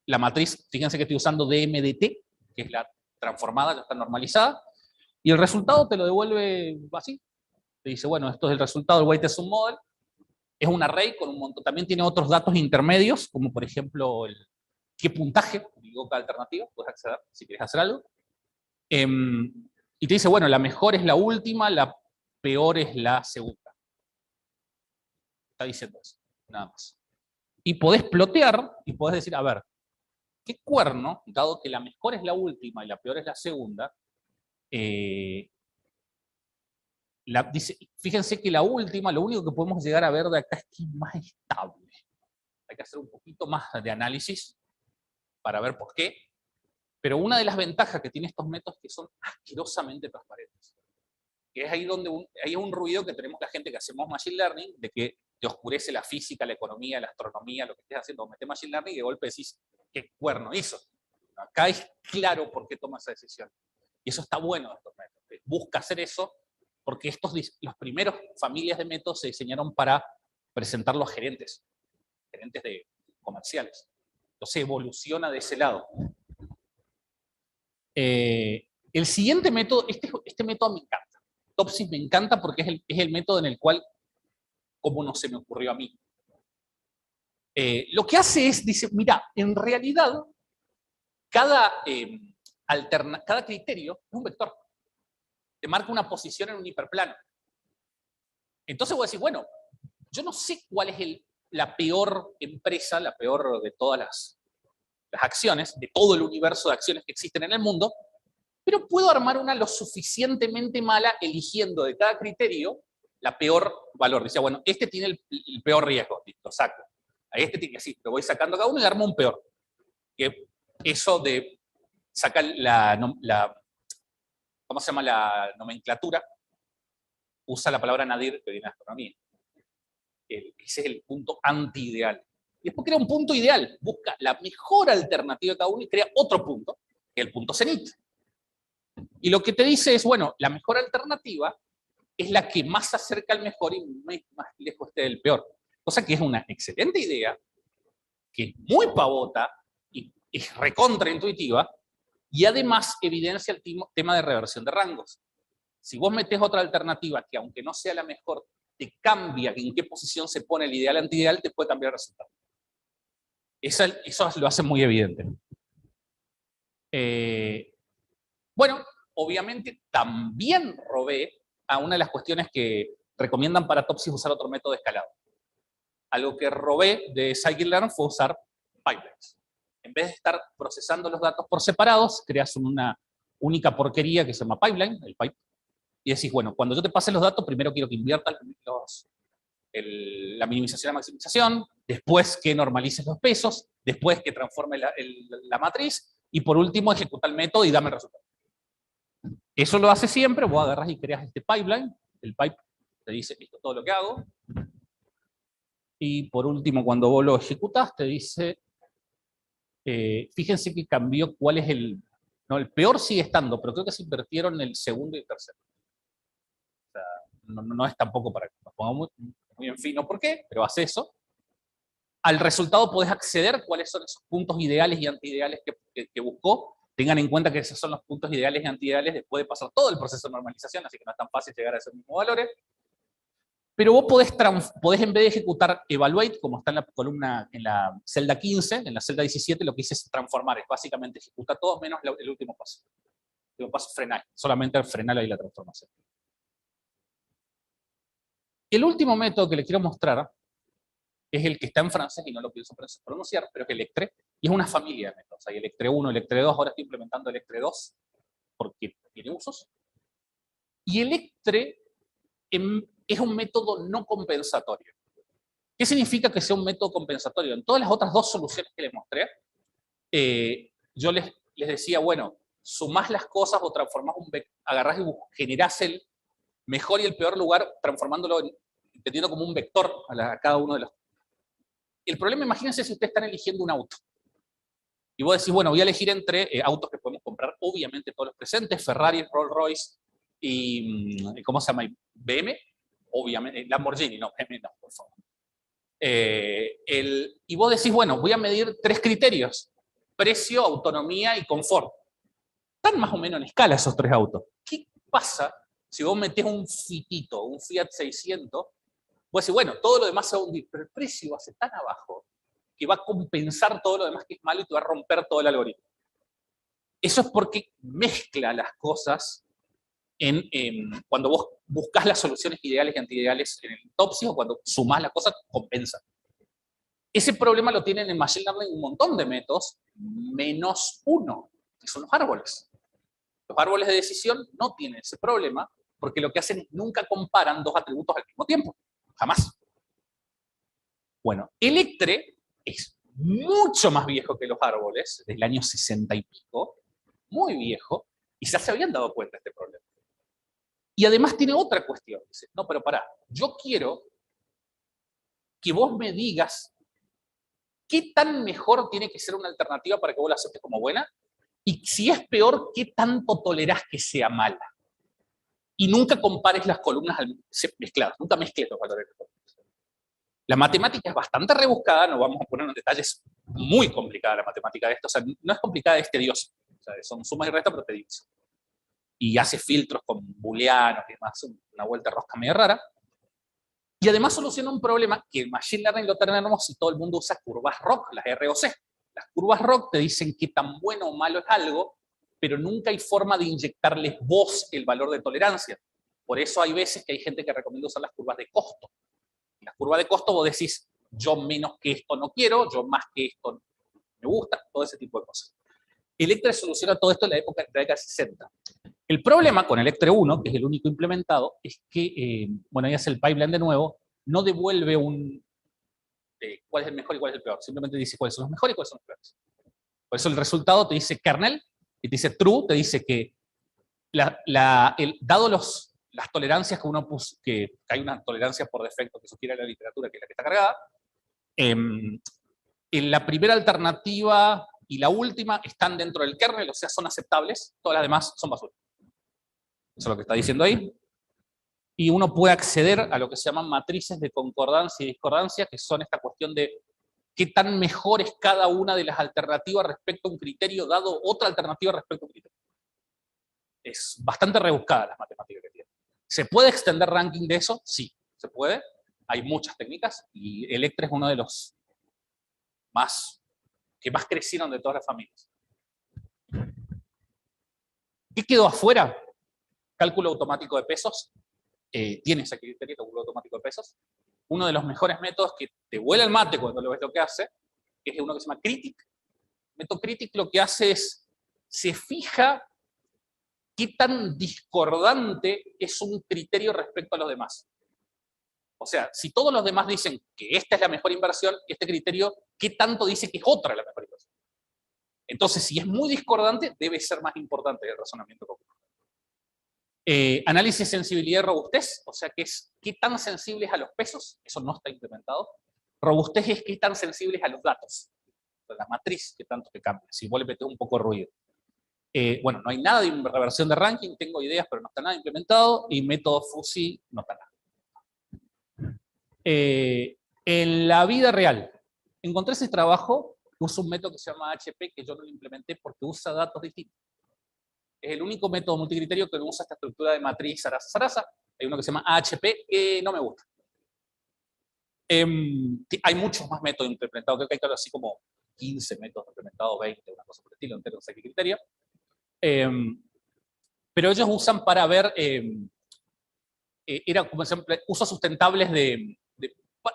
A: la matriz. Fíjense que estoy usando DMDT, que es la transformada, ya está normalizada, y el resultado te lo devuelve así. Te dice, bueno, esto es el resultado del Weighted Submodel. Es un array con un montón, también tiene otros datos intermedios, como por ejemplo qué puntaje ubicó cada alternativa, puedes acceder si quieres hacer algo. Y te dice, bueno, la mejor es la última, la peor es la segunda. Está diciendo eso, nada más. Y podés plotear y podés decir, a ver, ¿qué cuerno, dado que la mejor es la última y la peor es la segunda, dice, fíjense que la última, lo único que podemos llegar a ver de acá es que es más estable. Hay que hacer un poquito más de análisis para ver por qué. Pero una de las ventajas que tiene estos métodos es que son asquerosamente transparentes. Que es ahí donde hay un ruido que tenemos la gente que hacemos Machine Learning, de que te oscurece la física, la economía, la astronomía, lo que estés haciendo, metes Machine Learning y de golpe decís, ¿qué cuerno hizo? Acá es claro por qué toma esa decisión. Y eso está bueno de estos métodos. Busca hacer eso porque los primeros familias de métodos se diseñaron para presentarlo a gerentes de comerciales. Entonces evoluciona de ese lado. El siguiente método, este método me encanta. Topsys me encanta porque es el método en el cual, como no se me ocurrió a mí. Lo que hace es, dice, mira, en realidad, cada criterio es un vector. Te marca una posición en un hiperplano. Entonces voy a decir, bueno, yo no sé cuál es la peor empresa, la peor de todas las acciones, de todo el universo de acciones que existen en el mundo, pero puedo armar una lo suficientemente mala eligiendo de cada criterio la peor valor. Dice, bueno, este tiene el peor riesgo, lo saco. A este tiene así, lo voy sacando cada uno y armo un peor. Que eso de sacar ¿cómo se llama la nomenclatura? Usa la palabra nadir que viene de astronomía. Ese es el punto anti-ideal. Y después crea un punto ideal, busca la mejor alternativa de cada uno y crea otro punto, que es el punto cenit. Y lo que te dice es, bueno, la mejor alternativa es la que más se acerca al mejor y más lejos esté del peor. Cosa que es una excelente idea, que es muy pavota y es recontraintuitiva, y además evidencia el tema de reversión de rangos. Si vos metés otra alternativa que aunque no sea la mejor, te cambia en qué posición se pone el ideal antiideal, te puede cambiar el resultado. Eso lo hace muy evidente. Bueno, obviamente también robé a una de las cuestiones que recomiendan para Topsys usar otro método de escalado. Algo que robé de Scikit-Learn fue usar pipelines. En vez de estar procesando los datos por separados, creas una única porquería que se llama pipeline, el pipe, y decís, bueno, cuando yo te pase los datos, primero quiero que inviertas la minimización y la maximización, después que normalices los pesos, después que transforme la matriz, y por último ejecuta el método y dame el resultado. Eso lo hace siempre, vos agarras y creas este pipeline, el pipe te dice, esto es todo lo que hago, y por último, cuando vos lo ejecutás, te dice, fíjense que cambió cuál es no, el peor sigue estando, pero creo que se invirtieron el segundo y el tercero. O sea, no es tampoco para que nos pongamos muy en fino por qué, pero hace eso. Al resultado podés acceder cuáles son esos puntos ideales y antiideales que buscó. Tengan en cuenta que esos son los puntos ideales y antiideales después de pasar todo el proceso de normalización, así que no es tan fácil llegar a esos mismos valores. Pero vos podés en vez de ejecutar evaluate, como está en la columna, en la celda 15, en la celda 17, lo que hice es transformar, es básicamente ejecuta todo menos el último paso. El último paso es frenar, solamente frenar ahí la transformación. El último método que les quiero mostrar es el que está en francés y no lo pienso pronunciar, pero es Electre, y es una familia de métodos. Hay Electre 1, Electre 2, ahora estoy implementando Electre 2 porque tiene usos. Y Electre es un método no compensatorio. ¿Qué significa que sea un método compensatorio? En todas las otras dos soluciones que les mostré, yo les decía, bueno, sumás las cosas o transformás agarrás y generás el mejor y el peor lugar, transformándolo, entendiendo como un vector a cada uno de los. El problema, imagínense si ustedes están eligiendo un auto. Y vos decís, bueno, voy a elegir entre autos que podemos comprar, obviamente todos los presentes, Ferrari, Rolls Royce y, ¿cómo se llama? BM, obviamente, Lamborghini, no, BM no, por favor. Y vos decís, bueno, voy a medir 3 criterios, precio, autonomía y confort. Están más o menos en escala esos 3 autos. ¿Qué pasa si vos metés un Fitito, un Fiat 600? Vos decís, bueno, todo lo demás se va a hundir, pero el precio va a ser tan abajo que va a compensar todo lo demás que es malo y te va a romper todo el algoritmo. Eso es porque mezcla las cosas cuando vos buscas las soluciones ideales y antiideales en el Topsy, o cuando sumás las cosas, compensa. Ese problema lo tienen en Machine Learning un montón de métodos, menos uno, que son los árboles. Los árboles de decisión no tienen ese problema, porque lo que hacen es nunca comparan dos atributos al mismo tiempo. Jamás. Bueno, Electre es mucho más viejo que los árboles, del año 60 y pico, muy viejo, y ya se habían dado cuenta de este problema. Y además tiene otra cuestión. Dice, no, pero pará, yo quiero que vos me digas qué tan mejor tiene que ser una alternativa para que vos la aceptes como buena, y si es peor, qué tanto tolerás que sea mala. Y nunca compares las columnas mezcladas, nunca mezcles los valores de las columnas. La matemática es bastante rebuscada, no vamos a poner en detalles, muy complicada la matemática de esto, o sea, no es complicada, es tediosa. O sea, son sumas y restas, pero tediosa. Y hace filtros con booleanos y demás, una vuelta rosca medio rara. Y además soluciona un problema que en Machine Learning lo tenemos si todo el mundo usa curvas ROC, las ROC. Las curvas ROC te dicen qué tan bueno o malo es algo, pero nunca hay forma de inyectarles vos el valor de tolerancia. Por eso hay veces que hay gente que recomienda usar las curvas de costo. En las curvas de costo vos decís, yo menos que esto no quiero, yo más que esto me gusta, todo ese tipo de cosas. Electre soluciona todo esto en la época de la década de 60. El problema con Electre 1, que es el único implementado, es que, bueno, ahí hace el pipeline de nuevo, no devuelve cuál es el mejor y cuál es el peor. Simplemente dice cuáles son los mejores y cuáles son los peores. Por eso el resultado te dice kernel, y te dice true, te dice que dado las tolerancias que uno puso, que hay una tolerancia por defecto que sugiere la literatura, que es la que está cargada, en la primera alternativa y la última están dentro del kernel, o sea, son aceptables, todas las demás son basura. Eso es lo que está diciendo ahí. Y uno puede acceder a lo que se llaman matrices de concordancia y discordancia, que son esta cuestión de qué tan mejor es cada una de las alternativas respecto a un criterio, dado otra alternativa respecto a un criterio. Es bastante rebuscada las matemáticas que tiene. ¿Se puede extender ranking de eso? Sí, se puede. Hay muchas técnicas, y Electre es uno de los que más crecieron de todas las familias. ¿Qué quedó afuera? Cálculo automático de pesos. Tiene ese criterio, cálculo automático de pesos. Uno de los mejores métodos que te vuela el mate cuando lo ves lo que hace, que es uno que se llama Critic. El método Critic lo que hace es, se fija qué tan discordante es un criterio respecto a los demás. O sea, si todos los demás dicen que esta es la mejor inversión, este criterio, ¿qué tanto dice que es otra la mejor inversión? Entonces, si es muy discordante, debe ser más importante el razonamiento común. Análisis, sensibilidad y robustez, o sea, que es qué tan sensibles a los pesos, eso no está implementado. Robustez es qué tan sensibles a los datos, la matriz, que tanto te cambia, si vos le metés un poco de ruido. Bueno, no hay nada de reversión de ranking, tengo ideas, pero no está nada implementado, y método Fuzzy no está nada. En la vida real, encontré ese trabajo, usa un método que se llama HP, que yo no lo implementé porque usa datos distintos. Es el único método multicriterio que no usa esta estructura de matriz zaraza. Hay uno que se llama AHP, que no me gusta. Hay muchos más métodos implementados, creo que hay algo así como 15 métodos implementados, 20, una cosa por el estilo, entero, no sé qué criterio. Pero ellos usan para ver, era como ejemplo, usos sustentables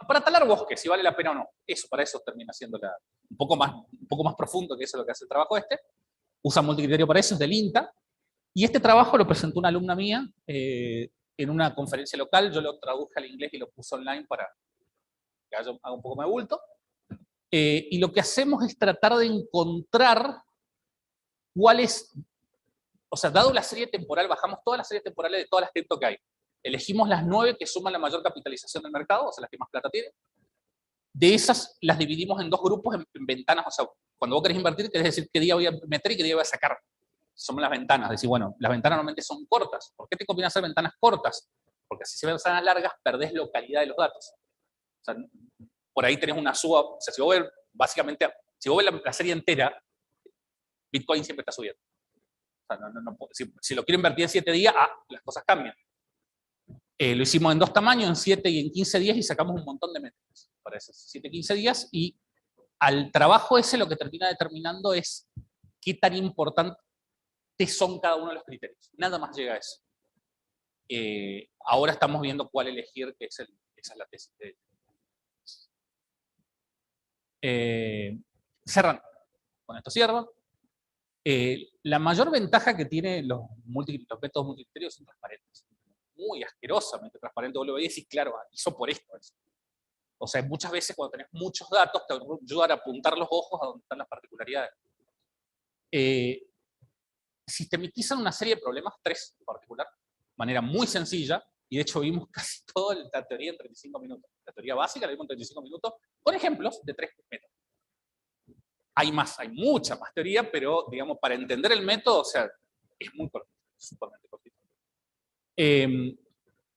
A: para talar bosques, si vale la pena o no. Eso, para eso termina siendo un poco más profundo, que eso es lo que hace el trabajo este. Usa multicriterio para eso, es del INTA. Y este trabajo lo presentó una alumna mía en una conferencia local. Yo lo traduje al inglés y lo puse online para que haga un poco más de bulto. Y lo que hacemos es tratar de encontrar cuáles, o sea, dado la serie temporal, bajamos todas las series temporales de todas las cripto que hay. Elegimos las 9 que suman la mayor capitalización del mercado, o sea, las que más plata tienen. De esas las dividimos en dos grupos en ventanas, o sea, cuando vos querés invertir, querés decir qué día voy a meter y qué día voy a sacar. Son las ventanas, decir, bueno, las ventanas normalmente son cortas. ¿Por qué te conviene hacer ventanas cortas? Porque si se ven ventanas largas, perdés localidad de los datos. O sea, por ahí tenés una suba, o sea, si vos ves, básicamente, si vos ves la serie entera, Bitcoin siempre está subiendo. O sea, si lo quiero invertir en 7 días, las cosas cambian. Lo hicimos en 2 tamaños, en 7 y en 15 días, y sacamos un montón de métricas para esos 7 y 15 días, y al trabajo ese lo que termina determinando es qué tan importantes son cada uno de los criterios. Nada más llega a eso. Ahora estamos viendo cuál elegir, que esa es la tesis de cerrando. Con esto cierro. La mayor ventaja que tienen los métodos multicriterios son transparentes. Muy asquerosamente transparente. Vos lo veis y claro, hizo por esto. O sea, muchas veces cuando tenés muchos datos te ayudan a apuntar los ojos a donde están las particularidades. Sistematizan una serie de problemas, 3 en particular, de manera muy sencilla, y de hecho vimos casi toda la teoría en 35 minutos. La teoría básica la vimos en 35 minutos, con ejemplos de 3 métodos. Hay más, hay mucha más teoría, pero digamos, para entender el método, o sea, es muy cortito, súpermente cortito.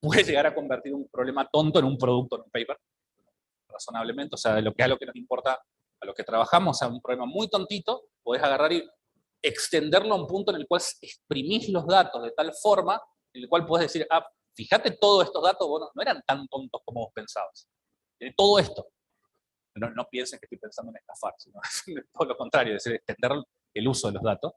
A: Puede llegar a convertir un problema tonto en un producto, en un paper, razonablemente, o sea, lo que es lo que nos importa a lo que trabajamos, o sea, un problema muy tontito, podés agarrar y extenderlo a un punto en el cual exprimís los datos de tal forma en el cual podés decir, ah, fíjate todos estos datos, bueno, no eran tan tontos como vos pensabas. Todo esto. No piensen que estoy pensando en estafar, sino todo lo contrario, es decir, extender el uso de los datos.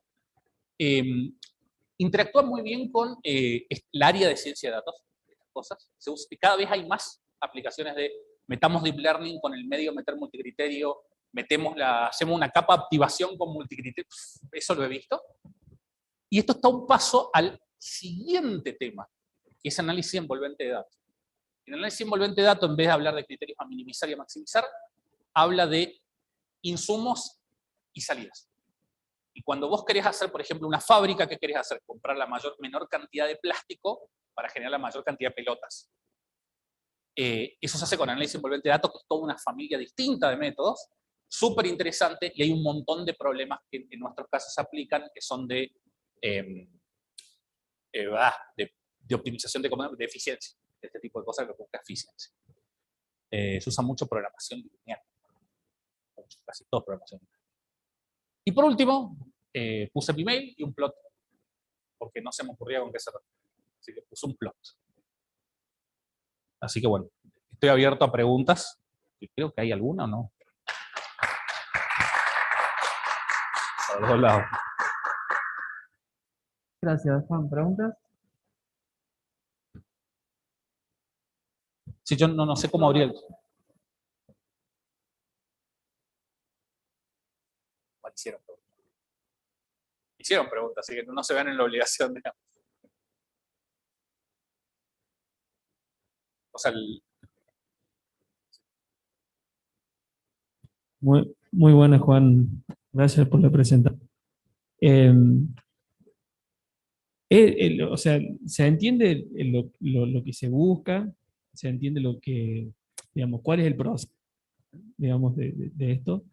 A: Interactúa muy bien con el área de ciencia de datos, estas cosas. Cada vez hay más aplicaciones de metamos deep learning con el medio, meter multicriterio, hacemos una capa de activación con multicriterio, eso lo he visto. Y esto está un paso al siguiente tema, que es análisis envolvente de datos. En análisis envolvente de datos, en vez de hablar de criterios a minimizar y a maximizar, habla de insumos y salidas. Y cuando vos querés hacer, por ejemplo, una fábrica, ¿qué querés hacer? Comprar la menor cantidad de plástico para generar la mayor cantidad de pelotas. Eso se hace con análisis envolvente de datos, que es toda una familia distinta de métodos, súper interesante, y hay un montón de problemas que en nuestros casos se aplican, que son de optimización de eficiencia, este tipo de cosas que busca eficiencia. Se usa mucho programación lineal, casi todo programación lineal. Y por último, puse mi mail y un plot, porque no se me ocurría con qué cerrar. Así que puse un plot. Así que bueno, estoy abierto a preguntas. Creo que hay alguna o no. A los dos lados.
B: Gracias, Juan. ¿Preguntas?
A: Sí, yo no sé cómo abrir el... Bueno, hicieron preguntas, así que no se ven en la obligación de... O sea,
D: Muy buena, Juan. Gracias por la presentación. O sea, se entiende lo que se busca, se entiende lo que, digamos, cuál es el proceso, digamos, de esto.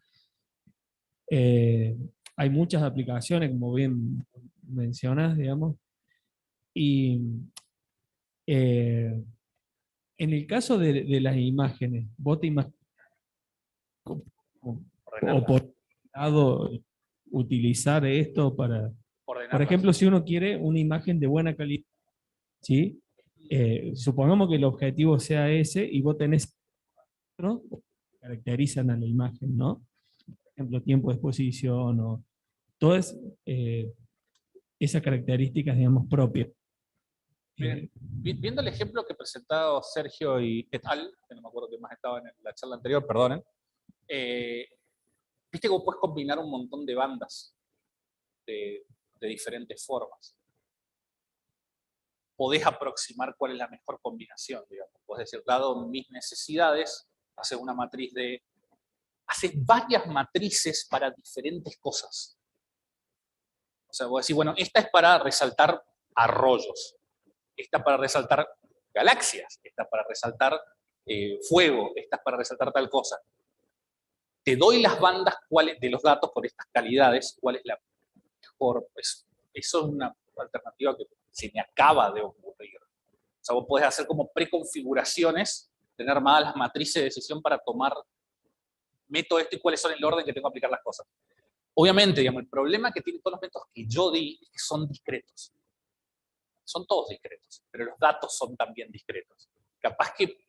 D: Hay muchas aplicaciones, como bien mencionas, digamos, y en el caso de las imágenes, vos te imaginas o por lado utilizar esto para, por ejemplo, si uno quiere una imagen de buena calidad, ¿sí? Supongamos que el objetivo sea ese y vos tenés, ¿no? Caracterizan a la imagen, ¿no? Por ejemplo, tiempo de exposición o todas esas características, digamos, propias.
A: Bien, viendo el ejemplo que presentado Sergio y et al, que no me acuerdo quién más estaba en la charla anterior, perdonen, viste que vos puedes combinar un montón de bandas de diferentes formas. Podés aproximar cuál es la mejor combinación, digamos. Podés decir, dado mis necesidades, haces una matriz haces varias matrices para diferentes cosas. O sea, vos decís, bueno, esta es para resaltar arroyos, esta para resaltar galaxias, esta para resaltar fuego, esta para resaltar tal cosa. Te doy las bandas de los datos por estas calidades, cuál es la mejor. Pues, eso es una alternativa que se me acaba de ocurrir. O sea, vos podés hacer como preconfiguraciones, tener armadas las matrices de decisión para tomar, meto esto y cuáles son el orden que tengo que aplicar las cosas. Obviamente, digamos, el problema que tienen todos los métodos que yo di es que son discretos. Son todos discretos, pero los datos son también discretos. Capaz que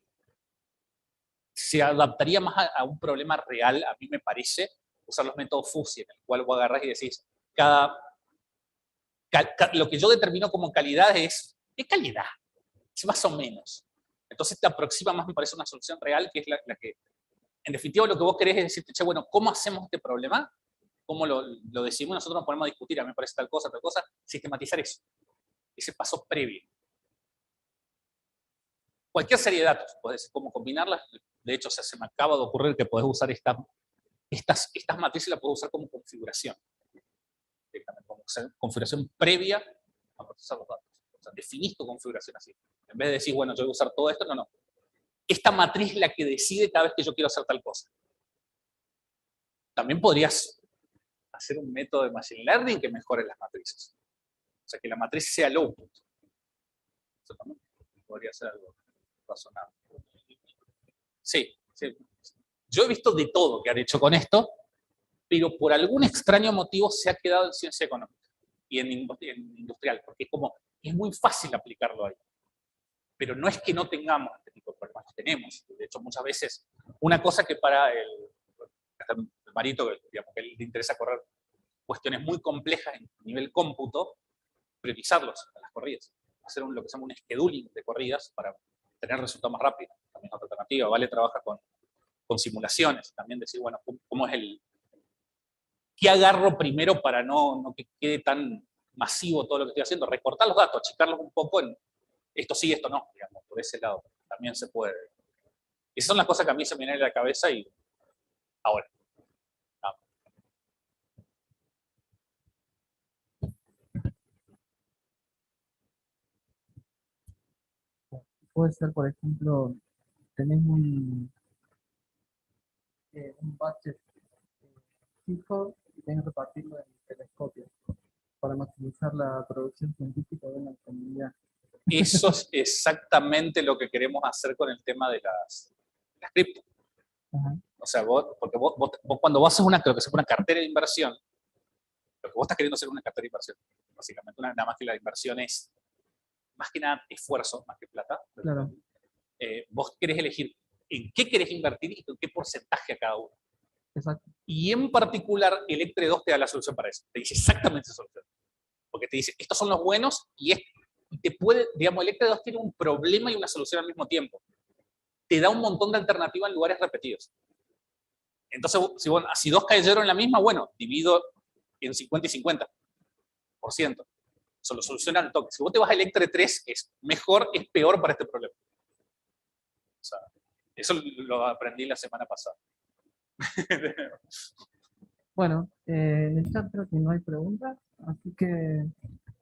A: se adaptaría más a un problema real, a mí me parece, usar los métodos FUSI, en el cual vos agarrás y decís, lo que yo determino como calidad es calidad, es más o menos. Entonces te aproxima más, me parece, una solución real, que es la que, en definitiva, lo que vos querés es decirte, che, bueno, ¿cómo hacemos este problema? ¿Cómo lo decimos? Nosotros nos ponemos a discutir, a mí me parece tal cosa, sistematizar eso, ese paso previo. Cualquier serie de datos, puedes decir cómo combinarlas. De hecho, se me acaba de ocurrir que podés usar estas matrices, las podés usar como configuración. Como configuración previa a procesar los datos. O sea, definís tu configuración así. En vez de decir, bueno, yo voy a usar todo esto, no. Esta matriz es la que decide cada vez que yo quiero hacer tal cosa. También podrías hacer un método de Machine Learning que mejore las matrices. O sea, que la matriz sea el output. Eso también podría ser algo razonable. Sí. Yo he visto de todo que han hecho con esto, pero por algún extraño motivo se ha quedado en ciencia económica y en industrial, porque es muy fácil aplicarlo ahí. Pero no es que no tengamos este tipo de problemas, los tenemos. De hecho, muchas veces, una cosa que para el Marito, digamos, que le interesa correr cuestiones muy complejas en nivel cómputo, priorizarlos en las corridas. Hacer lo que se llama un scheduling de corridas para tener resultados más rápidos. También es otra alternativa. Vale trabaja con simulaciones. También decir, bueno, ¿cómo es ¿qué agarro primero para no que quede tan masivo todo lo que estoy haciendo? Recortar los datos, achicarlos un poco en esto sí, esto no, digamos, por ese lado. También se puede. Esas son las cosas que a mí se me vienen a la cabeza y ahora.
B: Puede ser, por ejemplo, tenés un budget fijo y tenés que repartirlo en telescopios para maximizar la producción científica de una comunidad.
A: Eso es exactamente lo que queremos hacer con el tema de las cripto. O sea, porque vos cuando vos haces lo que se llama una cartera de inversión, lo que vos estás queriendo hacer es una cartera de inversión. Básicamente, nada más que la inversión es, más que nada, esfuerzo, más que plata.
B: Claro.
A: Vos querés elegir en qué querés invertir y con qué porcentaje a cada uno.
B: Exacto.
A: Y en particular, Electre 2 te da la solución para eso. Te dice exactamente esa solución. Porque te dice, estos son los buenos y te puede, digamos, Electre 2 tiene un problema y una solución al mismo tiempo. Te da un montón de alternativas en lugares repetidos. Entonces, si dos cayeron en la misma, bueno, divido en 50 y 50%. Eso lo soluciona al toque. Si vos te vas a Electre 3, es mejor, es peor para este problema. O sea, eso lo aprendí la semana pasada.
B: Bueno, en el chat creo que no hay preguntas, así que...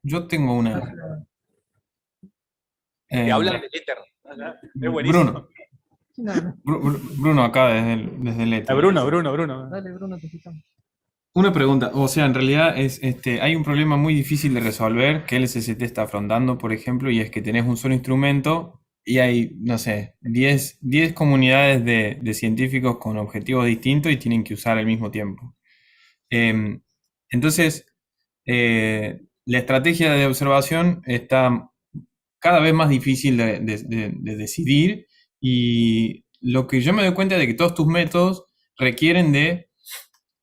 E: Yo tengo una.
A: Que hablan del éter. Es buenísimo.
E: Bruno acá desde el éter.
A: Bruno.
B: Dale, Bruno, te escuchamos.
E: Una pregunta, o sea, en realidad hay un problema muy difícil de resolver que el SST está afrontando, por ejemplo, y es que tenés un solo instrumento y hay, no sé, 10 comunidades de científicos con objetivos distintos y tienen que usar al mismo tiempo. Entonces, la estrategia de observación está cada vez más difícil de decidir, y lo que yo me doy cuenta es de que todos tus métodos requieren de,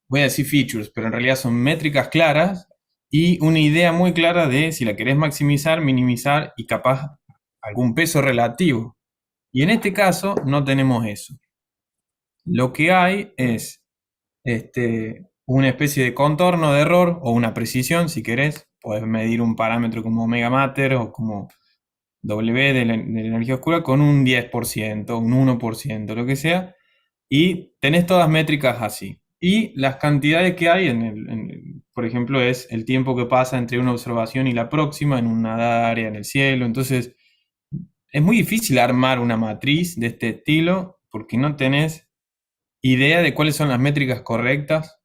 E: voy a decir features, pero en realidad son métricas claras y una idea muy clara de si la querés maximizar, minimizar y capaz algún peso relativo. Y en este caso no tenemos eso. Lo que hay es una especie de contorno de error o una precisión, si querés. Podés medir un parámetro como omega mater o como W de la energía oscura con un 10%, un 1%, lo que sea, y tenés todas métricas así. Y las cantidades que hay, por ejemplo, es el tiempo que pasa entre una observación y la próxima en una área en el cielo. Entonces, es muy difícil armar una matriz de este estilo porque no tenés idea de cuáles son las métricas correctas,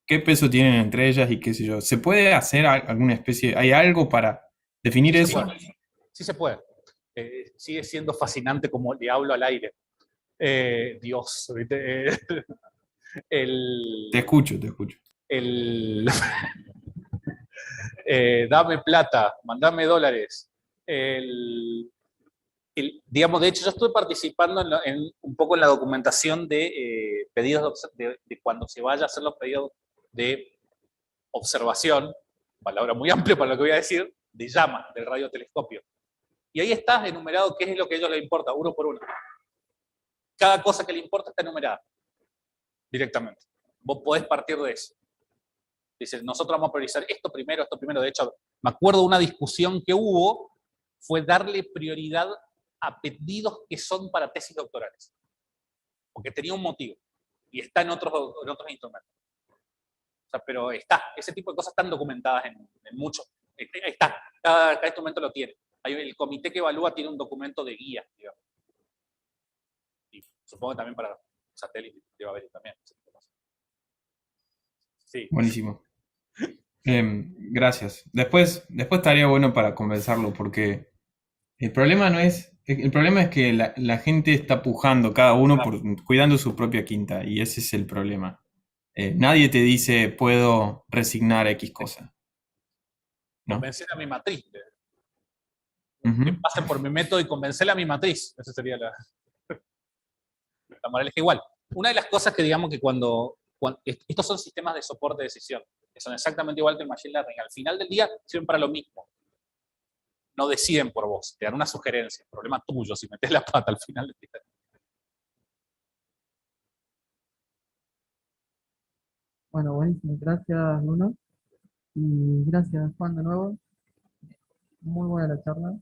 E: qué peso tienen entre ellas y qué sé yo. ¿Se puede hacer alguna especie, hay algo para definir eso?
A: Sí se puede. Sigue siendo fascinante como le hablo al aire. Dios, ¿viste?
E: Te escucho.
A: Dame plata, mandame dólares. digamos, de hecho, yo estuve participando un poco en la documentación de pedidos de cuando se vaya a hacer los pedidos de observación, palabra muy amplia para lo que voy a decir, de llama, del radiotelescopio. Y ahí está enumerado qué es lo que a ellos les importa, uno por uno. Cada cosa que le importa está enumerada directamente. Vos podés partir de eso. Dice, nosotros vamos a priorizar esto primero. De hecho, me acuerdo de una discusión que hubo, fue darle prioridad a pedidos que son para tesis doctorales. Porque tenía un motivo. Y está en otros instrumentos. O sea, pero ese tipo de cosas están documentadas en muchos. Está, cada instrumento lo tiene. El comité que evalúa tiene un documento de guía, digamos. Y supongo que también para satélite debe haber también. Sí.
E: Buenísimo. Gracias. Después estaría bueno para conversarlo, porque el problema no es. El problema es que la gente está pujando, cada uno cuidando su propia quinta, y ese es el problema. Nadie te dice, puedo resignar X cosa. ¿No?
A: Convencer a mi matriz.
E: Ujú.
A: Que pasen por mi método y convencer a mi matriz. Esa sería la moraleja. Igual, una de las cosas que digamos que cuando estos son sistemas de soporte de decisión, que son exactamente igual que el Machine Learning, al final del día sirven para lo mismo. No deciden por vos, te dan una sugerencia, problema tuyo si metes la pata al final del día.
B: Bueno, buenísimo. Gracias, Luna. Y gracias, Juan, de nuevo. Muy buena la charla.